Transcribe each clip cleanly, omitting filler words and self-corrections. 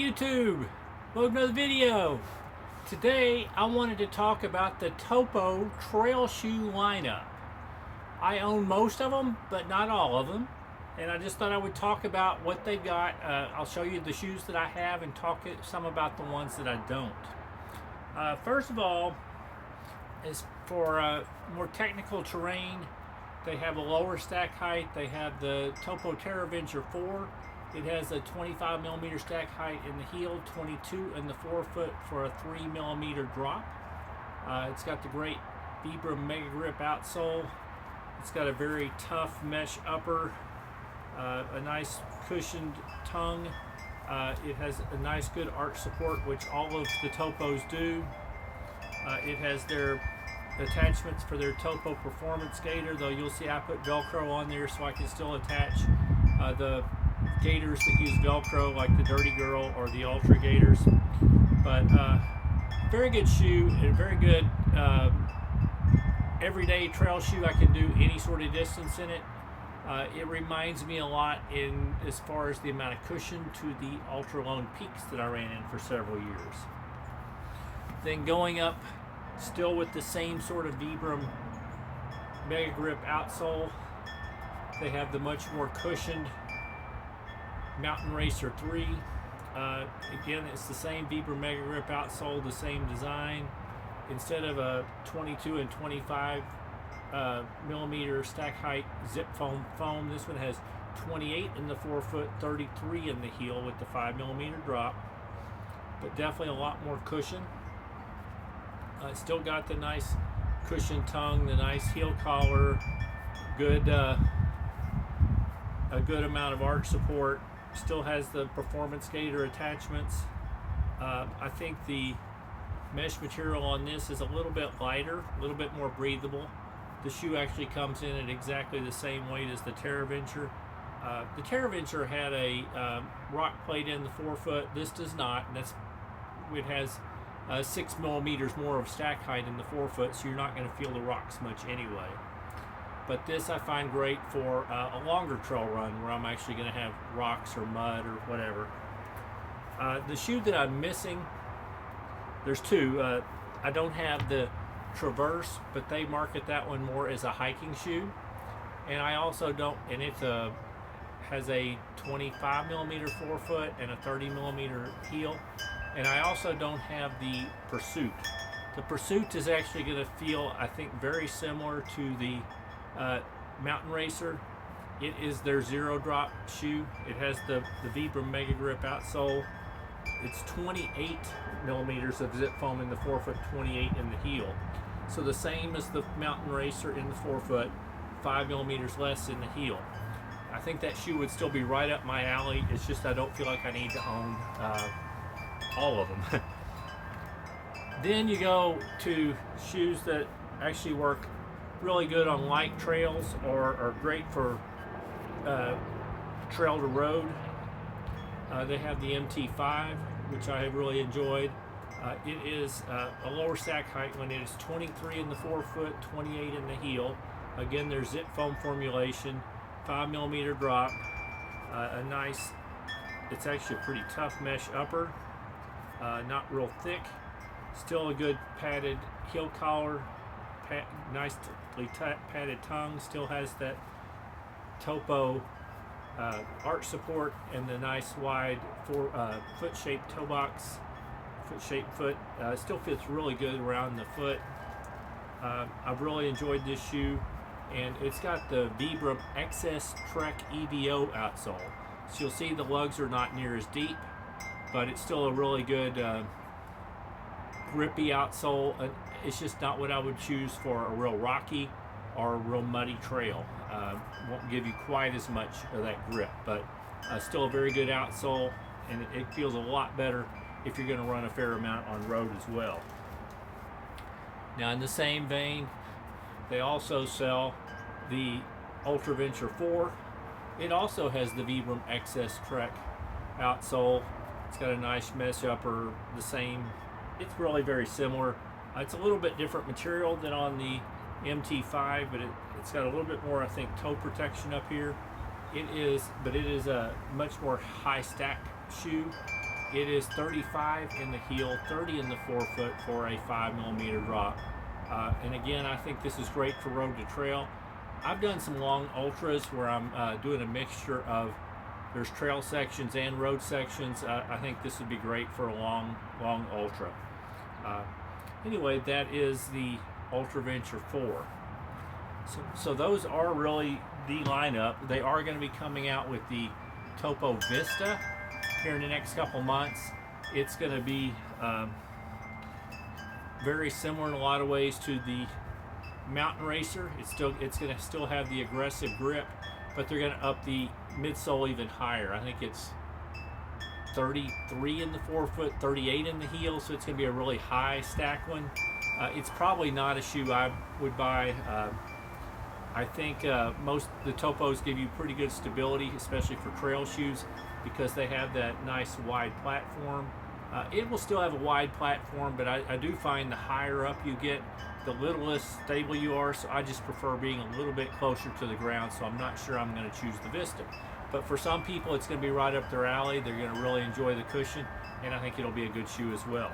YouTube, welcome to the video. Today I wanted to talk about the Topo trail shoe lineup. I own most of them, but not all of them, and I just thought I would talk about what they've got. I'll show you the shoes that I have and talk some about the ones that I don't. First of all, is for more technical terrain, they have a lower stack height. They have the Topo Terra Venture 4. It has a 25 millimeter stack height in the heel, 22 in the forefoot for a 3 millimeter drop. It's got the great Vibram Mega Grip outsole. It's got a very tough mesh upper, a nice cushioned tongue. It has a nice good arch support, which all of the Topos do. It has their attachments for their Topo Performance Gaiter, though you'll see I put Velcro on there so I can still attach the gaiters that use Velcro, like the Dirty Girl or the Ultra Gaiters. But very good shoe and very good everyday trail shoe. I can do any sort of distance in it. It reminds me a lot in as far as the amount of cushion to the Ultra Lone Peaks that I ran in for several years. Then going up, still with the same sort of Vibram Mega Grip outsole, they have the much more cushioned Mountain Racer 3. Again, it's the same Vibram Mega Grip outsole, the same design. Instead of a 22 and 25 millimeter stack height zip foam, this one has 28 in the forefoot, 33 in the heel with the 5 millimeter drop, but definitely a lot more cushion. It's still got the nice cushion tongue, the nice heel collar, a good amount of arch support. Still has the Performance Gaiter attachments. I think the mesh material on this is a little bit lighter, a little bit more breathable. The shoe actually comes in at exactly the same weight as the Terra Venture. The Terra Venture had a rock plate in the forefoot. This does not, and it has 6 millimeters more of stack height in the forefoot, so you're not going to feel the rocks much anyway. But this I find great for a longer trail run where I'm actually going to have rocks or mud or whatever. The shoe that I'm missing, there's two. I don't have the Traverse, but they market that one more as a hiking shoe. And I also don't, and it has a 25 millimeter forefoot and a 30 millimeter heel. And I also don't have the Pursuit. The Pursuit is actually going to feel, I think, very similar to the Mountain Racer. It is their zero drop shoe. It has the Vibram Mega Grip outsole. It's 28 millimeters of zip foam in the forefoot, 28 in the heel. So the same as the Mountain Racer in the forefoot, 5 millimeters less in the heel. I think that shoe would still be right up my alley. It's just I don't feel like I need to own all of them. Then you go to shoes that actually work really good on light trails or are great for trail to road. They have the MT5, which I have really enjoyed. It is a lower stack height when it is 23 in the forefoot, 28 in the heel. Again, their zip foam formulation, 5 millimeter drop, a nice, it's actually a pretty tough mesh upper, not real thick, still a good padded heel collar, nicely padded tongue, still has that Topo arch support and the nice wide foot-shaped toe box, foot-shaped foot. Still fits really good around the foot. I've really enjoyed this shoe, and it's got the Vibram XS Trek EVO outsole. So you'll see the lugs are not near as deep, but it's still a really good grippy outsole. It's just not what I would choose for a real rocky or a real muddy trail. Won't give you quite as much of that grip, but still a very good outsole, and it feels a lot better if you're going to run a fair amount on road as well. Now, in the same vein, they also sell the Ultra Venture 4. It also has the Vibram XS Trek outsole. It's got a nice mesh upper, the same. It's really very similar. It's a little bit different material than on the MT5, but it's got a little bit more, I think, toe protection up here. It is a much more high stack shoe. It is 35 in the heel, 30 in the forefoot for a 5mm drop. And again, I think this is great for road to trail. I've done some long ultras where I'm doing a mixture of, there's trail sections and road sections. I think this would be great for a long ultra. Anyway, that is the Ultra Venture 4. So those are really the lineup. They are going to be coming out with the Topo Vista here in the next couple months. It's going to be very similar in a lot of ways to the Mountain Racer. It's going to still have the aggressive grip, but they're going to up the midsole even higher. I think it's 33 in the forefoot, 38 in the heel, so it's going to be a really high stack one. It's probably not a shoe I would buy. I think most the Topos give you pretty good stability, especially for trail shoes, because they have that nice wide platform. It will still have a wide platform, but I do find the higher up you get, the little less stable you are, so I just prefer being a little bit closer to the ground, so I'm not sure I'm going to choose the Vista. But for some people, it's going to be right up their alley. They're going to really enjoy the cushion, and I think it'll be a good shoe as well.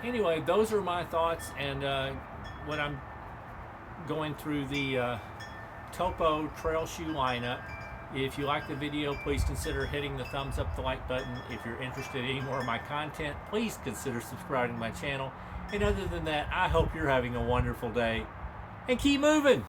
Anyway, those are my thoughts, and when I'm going through the Topo trail shoe lineup. If you like the video, please consider hitting the thumbs up, the like button. If you're interested in any more of my content, please consider subscribing to my channel. And other than that, I hope you're having a wonderful day, and keep moving.